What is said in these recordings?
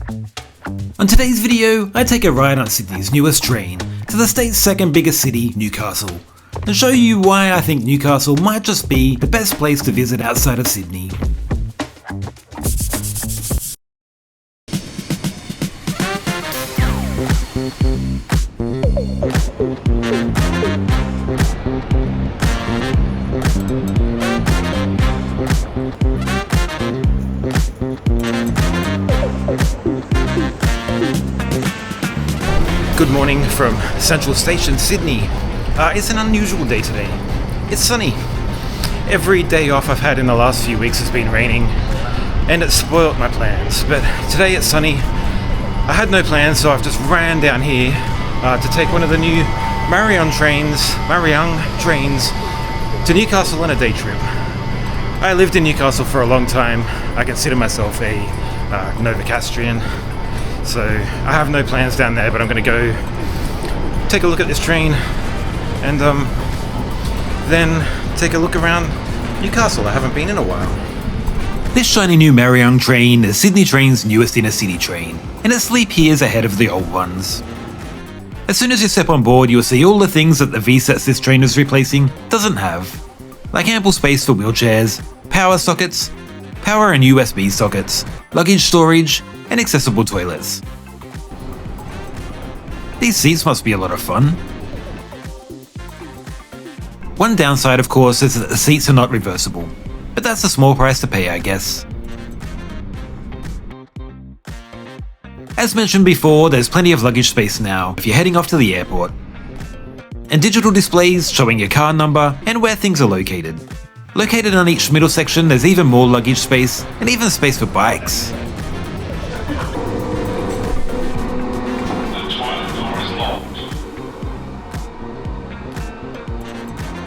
On today's video, I take a ride on Sydney's newest train to the state's second biggest city, Newcastle, and show you why I think Newcastle might just be the best place to visit outside of Sydney. Good morning from Central Station, Sydney. It's an unusual day today. It's sunny. Every day off I've had in the last few weeks has been raining, and it spoilt my plans. But today it's sunny. I had no plans, so I've just ran down here to take one of the new Mariyung trains to Newcastle on a day trip. I lived in Newcastle for a long time. I consider myself a Novocastrian. So I have no plans down there, but I'm going to go take a look at this train and then take a look around Newcastle. I haven't been in a while. This shiny new Mariyung train is Sydney Train's newest inner city train, and its leap years ahead of the old ones. As soon as you step on board, you'll see all the things that the V-sets this train is replacing doesn't have, like ample space for wheelchairs, power sockets, power and USB sockets, luggage storage, and accessible toilets. These seats must be a lot of fun. One downside, of course, is that the seats are not reversible, but that's a small price to pay, I guess. As mentioned before, there's plenty of luggage space now if you're heading off to the airport, and digital displays showing your car number and where things are located. Located on each middle section, there's even more luggage space and even space for bikes.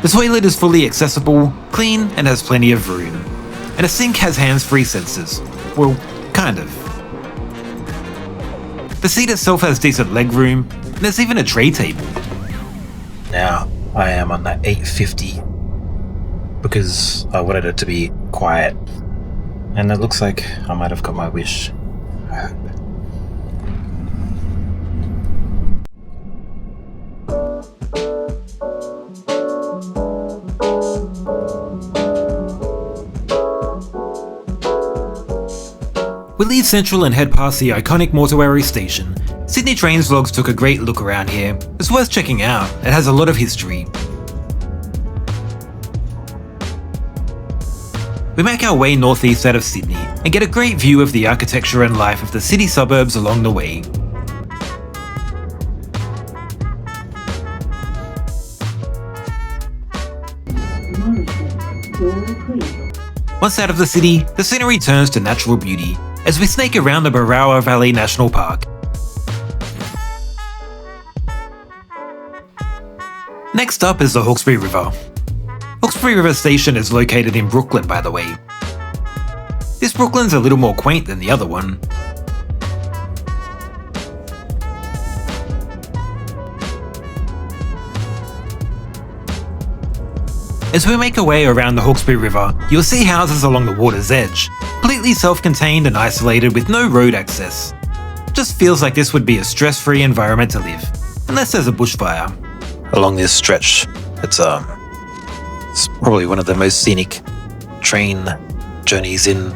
The toilet is fully accessible, clean, and has plenty of room. And a sink has hands-free sensors. Well, kind of. The seat itself has decent legroom, and there's even a tray table. Now, I am on that 850 because I wanted it to be quiet. And it looks like I might have got my wish. I hope. We leave Central and head past the iconic Mortuary station. Sydney Trains vlogs took a great look around here. It's worth checking out, it has a lot of history. We make our way northeast out of Sydney and get a great view of the architecture and life of the city suburbs along the way. Once out of the city, the scenery turns to natural beauty as we snake around the Barawa Valley National Park. Next up is the Hawkesbury River. Hawkesbury River Station is located in Brooklyn, by the way. This Brooklyn's a little more quaint than the other one. As we make our way around the Hawkesbury River, you'll see houses along the water's edge, completely self-contained and isolated with no road access. Just feels like this would be a stress-free environment to live, unless there's a bushfire. Along this stretch, it's probably one of the most scenic train journeys in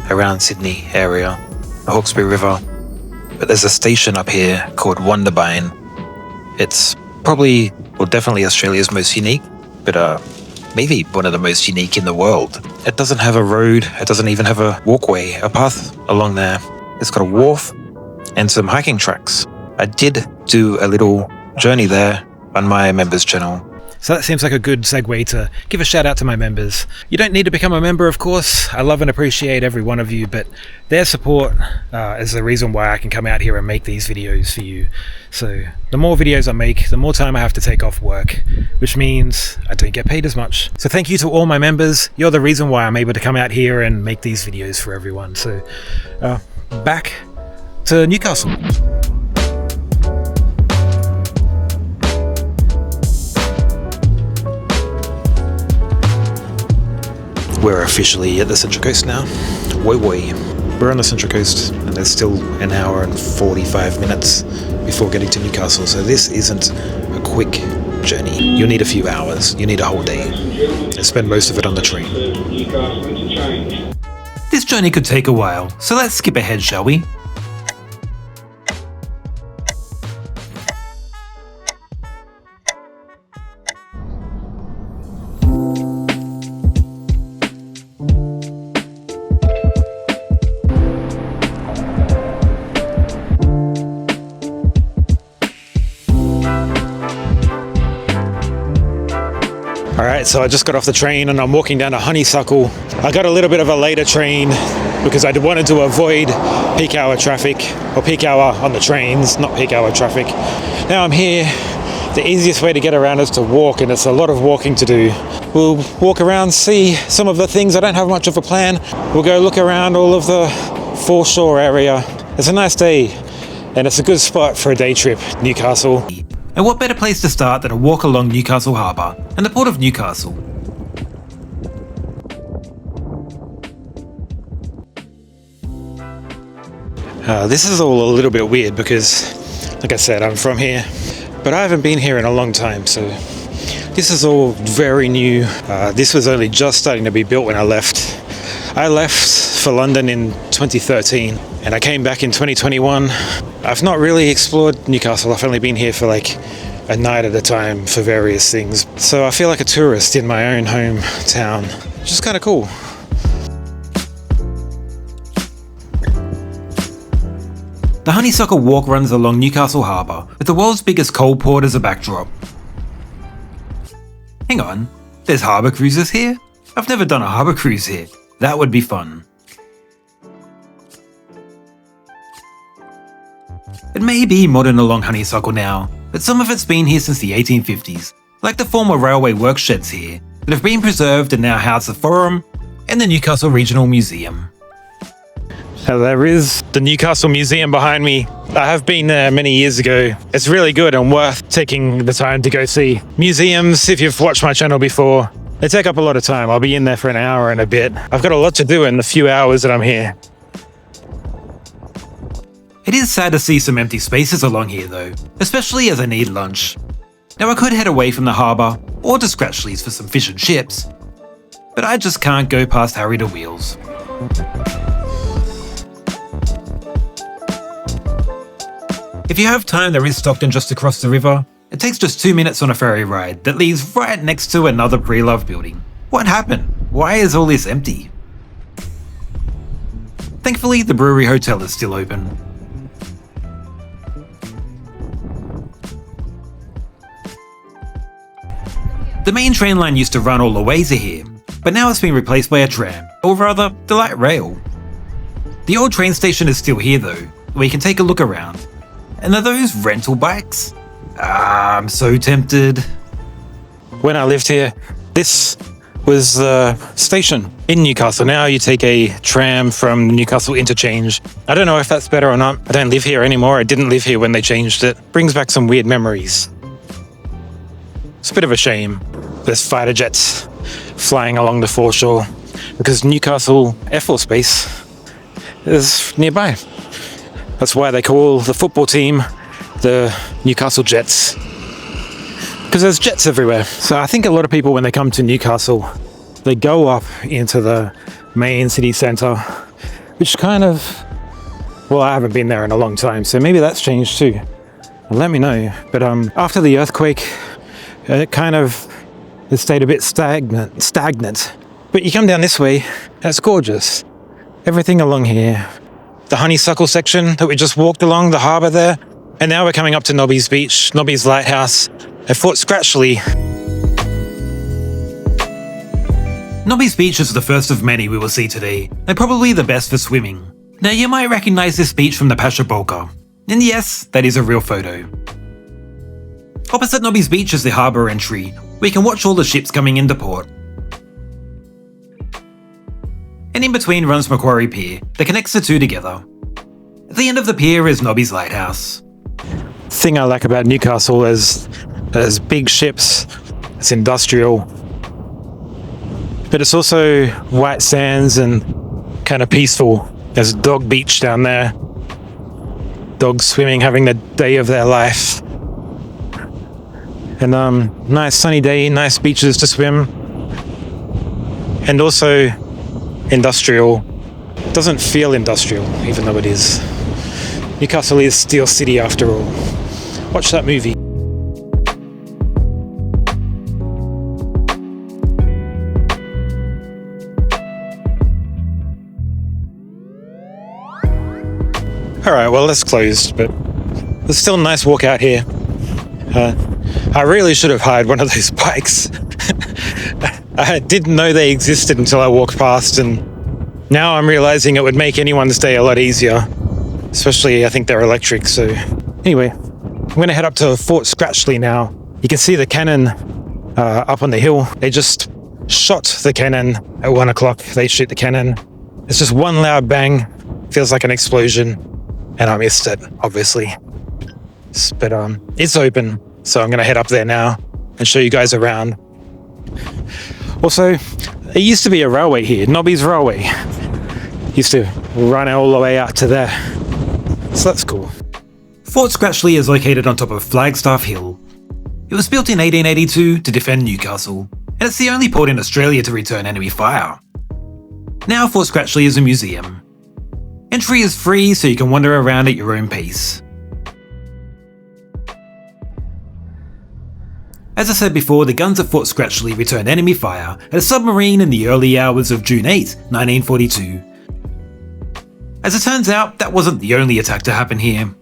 around Sydney area, the Hawkesbury River. But there's a station up here called Wondabyne. It's probably, well, definitely Australia's most unique, but maybe one of the most unique in the world. It doesn't have a road, it doesn't even have a walkway, a path along there. It's got a wharf and some hiking tracks. I did do a little journey there on my members channel. So that seems like a good segue to give a shout out to my members. You don't need to become a member, of course. I love and appreciate every one of you, but their support is the reason why I can come out here and make these videos for you. So the more videos I make, the more time I have to take off work, which means I don't get paid as much. So thank you to all my members. You're the reason why I'm able to come out here and make these videos for everyone. So back to Newcastle. We're officially at the Central Coast now. Woi woi. We're on the Central Coast and there's still an hour and 45 minutes before getting to Newcastle, so this isn't a quick journey. You'll need a few hours, you need a whole day, and spend most of it on the train. This journey could take a while, so let's skip ahead, shall we? Alright, so I just got off the train and I'm walking down to Honeysuckle. I got a little bit of a later train because I wanted to avoid peak hour traffic, or peak hour on the trains, not peak hour traffic. Now I'm here. The easiest way to get around is to walk, and it's a lot of walking to do. We'll walk around, see some of the things. I don't have much of a plan. We'll go look around all of the foreshore area. It's a nice day, and it's a good spot for a day trip, Newcastle. And what better place to start than a walk along Newcastle Harbour and the Port of Newcastle? This is all a little bit weird because, like I said, I'm from here, but I haven't been here in a long time, so this is all very new. This was only just starting to be built when I left. I left for London in 2013 and I came back in 2021. I've not really explored Newcastle. I've only been here for like a night at a time for various things. So I feel like a tourist in my own hometown, which is kind of cool. The Honeysuckle walk runs along Newcastle Harbour with the world's biggest coal port as a backdrop. Hang on, there's harbour cruises here? I've never done a harbour cruise here. That would be fun. It may be modern along Honeysuckle now, but some of it's been here since the 1850s, like the former railway work sheds here, that have been preserved and now house the Forum and the Newcastle Regional Museum. There is the Newcastle Museum behind me. I have been there many years ago. It's really good and worth taking the time to go see. Museums, if you've watched my channel before, they take up a lot of time. I'll be in there for an hour and a bit. I've got a lot to do in the few hours that I'm here. It is sad to see some empty spaces along here though, especially as I need lunch. Now I could head away from the harbour, or to Scratchley's for some fish and chips, but I just can't go past Harry to Wheels. If you have time, there is Stockton just across the river. It takes just 2 minutes on a ferry ride that leaves right next to another pre-love building. What happened? Why is all this empty? Thankfully, the Brewery Hotel is still open. The main train line used to run all the way to here, but now it's been replaced by a tram, or rather, the light rail. The old train station is still here though, where you can take a look around. And are those rental bikes? I'm so tempted. When I lived here, this was the station in Newcastle. Now you take a tram from Newcastle Interchange. I don't know if that's better or not. I don't live here anymore. I didn't live here when they changed it. Brings back some weird memories. It's a bit of a shame. There's fighter jets flying along the foreshore because Newcastle Air Force Base is nearby. That's why they call the football team the Newcastle Jets, because there's jets everywhere. So I think a lot of people, when they come to Newcastle, they go up into the main city centre, which kind of, well, I haven't been there in a long time, so maybe that's changed too. Let me know. But after the earthquake, it kind of stayed a bit stagnant. But you come down this way, and it's gorgeous. Everything along here. The Honeysuckle section that we just walked along, the harbour there. And now we're coming up to Nobby's Beach, Nobby's Lighthouse, and Fort Scratchley. Nobby's Beach is the first of many we will see today, and probably the best for swimming. Now you might recognise this beach from the Pasha Bolka, and yes, that is a real photo. Opposite Nobby's Beach is the harbour entry, where you can watch all the ships coming into port. And in between runs Macquarie Pier, that connects the two together. At the end of the pier is Nobby's Lighthouse. The thing I like about Newcastle is there's big ships, it's industrial, but it's also white sands and kind of peaceful. There's a dog beach down there. Dogs swimming, having the day of their life. And nice sunny day, nice beaches to swim. And also industrial. Doesn't feel industrial, even though it is. Newcastle is Steel City after all. Watch that movie. Alright, well that's closed, but there's still a nice walk out here. I really should have hired one of those bikes. I didn't know they existed until I walked past, and now I'm realizing it would make anyone's day a lot easier. Especially, I think they're electric, so... Anyway, I'm going to head up to Fort Scratchley now. You can see the cannon up on the hill. They just shot the cannon at 1 o'clock. They shoot the cannon. It's just one loud bang. Feels like an explosion. And I missed it, obviously. But it's open, so I'm going to head up there now and show you guys around. Also, there used to be a railway here, Nobby's Railway. Used to run all the way out to there. So that's cool. Fort Scratchley is located on top of Flagstaff Hill. It was built in 1882 to defend Newcastle, and it's the only port in Australia to return enemy fire. Now Fort Scratchley is a museum. Entry is free, so you can wander around at your own pace. As I said before, the guns at Fort Scratchley returned enemy fire at a submarine in the early hours of June 8, 1942. As it turns out, that wasn't the only attack to happen here.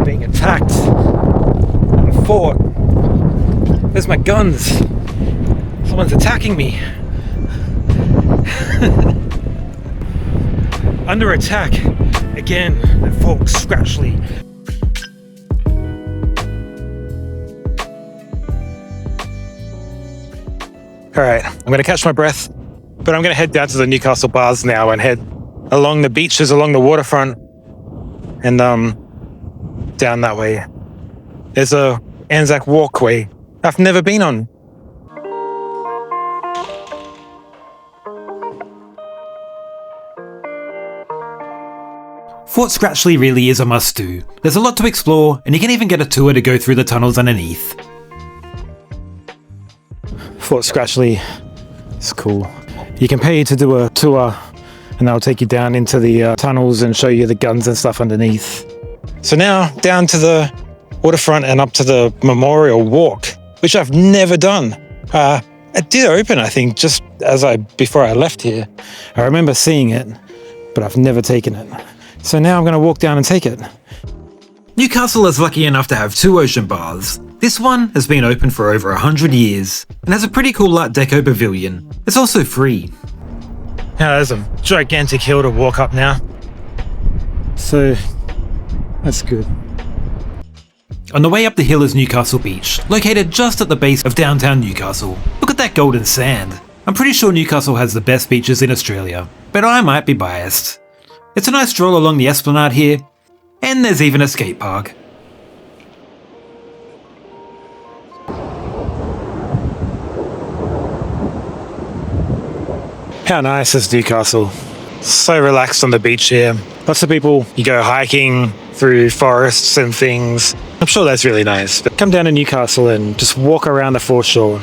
Being attacked in a fort. Where's my guns? Someone's attacking me. Under attack again at Fort Scratchley. Alright, I'm going to catch my breath, but I'm going to head down to the Newcastle bars now and head along the beaches, along the waterfront, and down that way. There's a Anzac walkway I've never been on. Fort Scratchley really is a must-do. There's a lot to explore, and you can even get a tour to go through the tunnels underneath. Fort Scratchley, it's cool. You can pay to do a tour, and they'll take you down into the tunnels and show you the guns and stuff underneath. So now, down to the waterfront and up to the Memorial Walk, which I've never done. It did open, I think, just before I left here. I remember seeing it, but I've never taken it. So now I'm going to walk down and take it. Newcastle is lucky enough to have 2 ocean bars. This one has been open for over 100 years and has a pretty cool Art Deco pavilion. It's also free. Now there's a gigantic hill to walk up now. So that's good. On the way up the hill is Newcastle Beach, located just at the base of downtown Newcastle. Look at that golden sand. I'm pretty sure Newcastle has the best beaches in Australia, but I might be biased. It's a nice stroll along the esplanade here, and there's even a skate park. How nice is Newcastle? So relaxed on the beach here. Lots of people, you go hiking through forests and things. I'm sure that's really nice. But come down to Newcastle and just walk around the foreshore.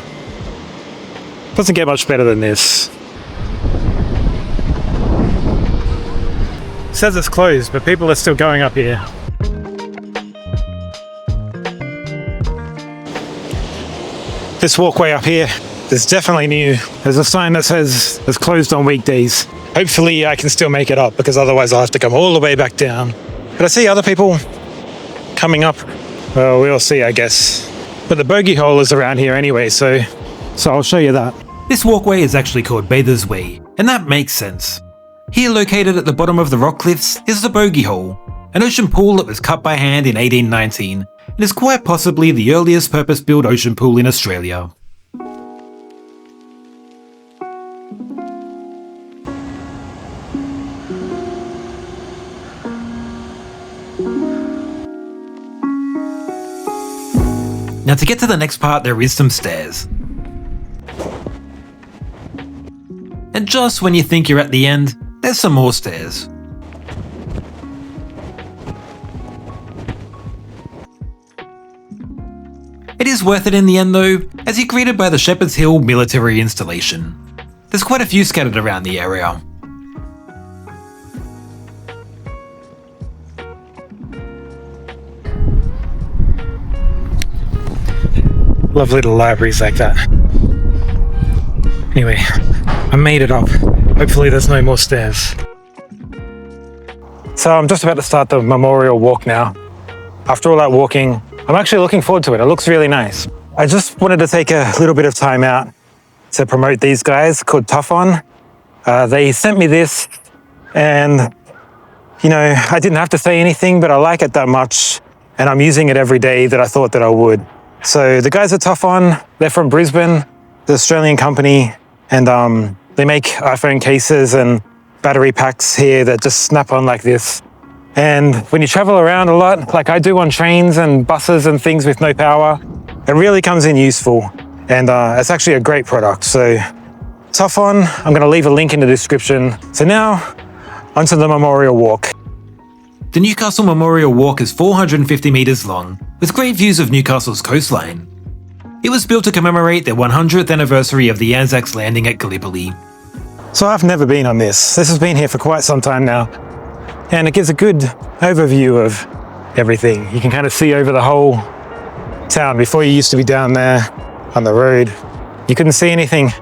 Doesn't get much better than this. It says it's closed, but people are still going up here. This walkway up here is definitely new. There's a sign that says it's closed on weekdays. Hopefully I can still make it up, because otherwise I'll have to come all the way back down. But I see other people coming up. Well, we'll see, I guess. But the Bogey Hole is around here anyway, so I'll show you that. This walkway is actually called Bather's Way, and that makes sense. Here, located at the bottom of the rock cliffs, is the Bogey Hole, an ocean pool that was cut by hand in 1819, and is quite possibly the earliest purpose-built ocean pool in Australia. Now Now to get to the next part there is some stairs. And just when you think you're at the end, there's some more stairs. It is worth it in the end though, as you're greeted by the Shepherd's Hill military installation. There's quite a few scattered around the area. Love little libraries like that. Anyway, I made it up. Hopefully there's no more stairs. So I'm just about to start the memorial walk now. After all that walking, I'm actually looking forward to it. It looks really nice. I just wanted to take a little bit of time out to promote these guys called Tough On. They sent me this and, you know, I didn't have to say anything, but I like it that much and I'm using it every day that I thought that I would. So the guys are Tough On. They're from Brisbane, the Australian company, and they make iPhone cases and battery packs here that just snap on like this. And when you travel around a lot, like I do on trains and buses and things with no power, it really comes in useful. And it's actually a great product. So Tough On, I'm gonna leave a link in the description. So now, onto the memorial walk. The Newcastle Memorial Walk is 450 metres long, with great views of Newcastle's coastline. It was built to commemorate the 100th anniversary of the Anzacs landing at Gallipoli. So I've never been on this. This has been here for quite some time now. And it gives a good overview of everything. You can kind of see over the whole town. Before, you used to be down there on the road. You couldn't see anything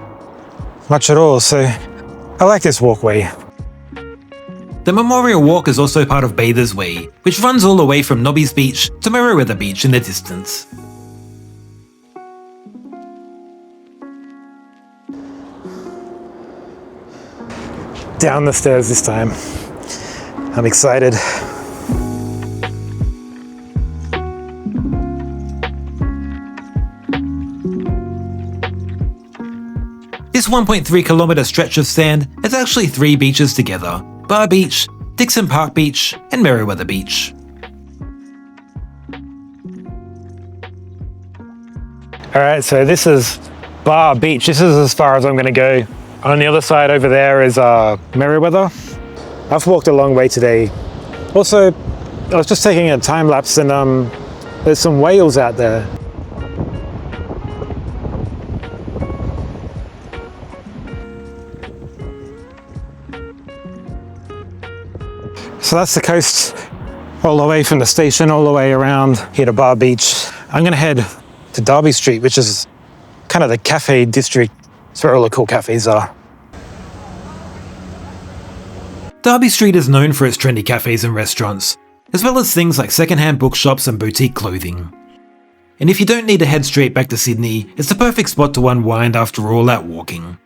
much at all, so I like this walkway. The Memorial Walk is also part of Bathers Way, which runs all the way from Nobby's Beach to Merewether Beach in the distance. Down the stairs this time. I'm excited. This 1.3 kilometre stretch of sand is actually 3 beaches together: Bar Beach, Dixon Park Beach, and Merewether Beach. Alright, so this is Bar Beach. This is as far as I'm going to go. On the other side over there is Merewether. I've walked a long way today. Also, I was just taking a time lapse and there's some whales out there. So that's the coast all the way from the station all the way around here to Bar Beach. I'm gonna head to Derby Street, which is kind of the cafe district. It's where all the cool cafes are. Derby Street is known for its trendy cafes and restaurants, as well as things like second-hand bookshops and boutique clothing. And if you don't need to head straight back to Sydney, it's the perfect spot to unwind after all that walking.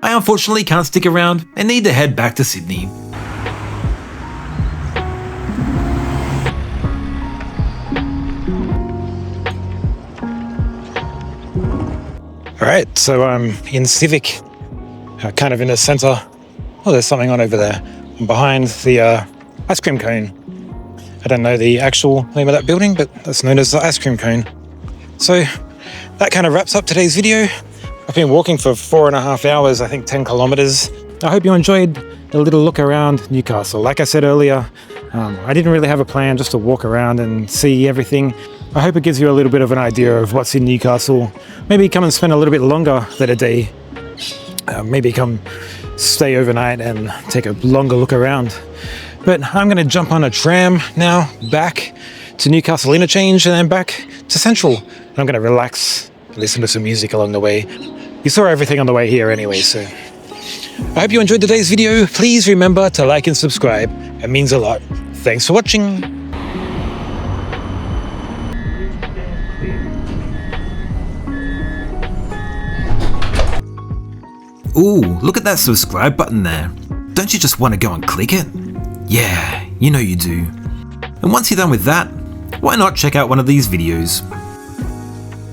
I unfortunately can't stick around and need to head back to Sydney. Alright, so I'm in Civic, kind of in the centre. Oh, there's something on over there. I'm behind the ice cream cone. I don't know the actual name of that building, but that's known as the ice cream cone. So that kind of wraps up today's video. I've been walking for 4.5 hours, I think 10 kilometres. I hope you enjoyed a little look around Newcastle. Like I said earlier, I didn't really have a plan, just to walk around and see everything. I hope it gives you a little bit of an idea of what's in Newcastle. Maybe come and spend a little bit longer than a day. Maybe come stay overnight and take a longer look around. But I'm going to jump on a tram now back to Newcastle Interchange and then back to Central. And I'm going to relax, listen to some music along the way. You saw everything on the way here anyway, so I hope you enjoyed today's video. Please remember to like and subscribe. It means a lot. Thanks for watching. Ooh, look at that subscribe button there. Don't you just want to go and click it? Yeah, you know you do. And once you're done with that, why not check out one of these videos?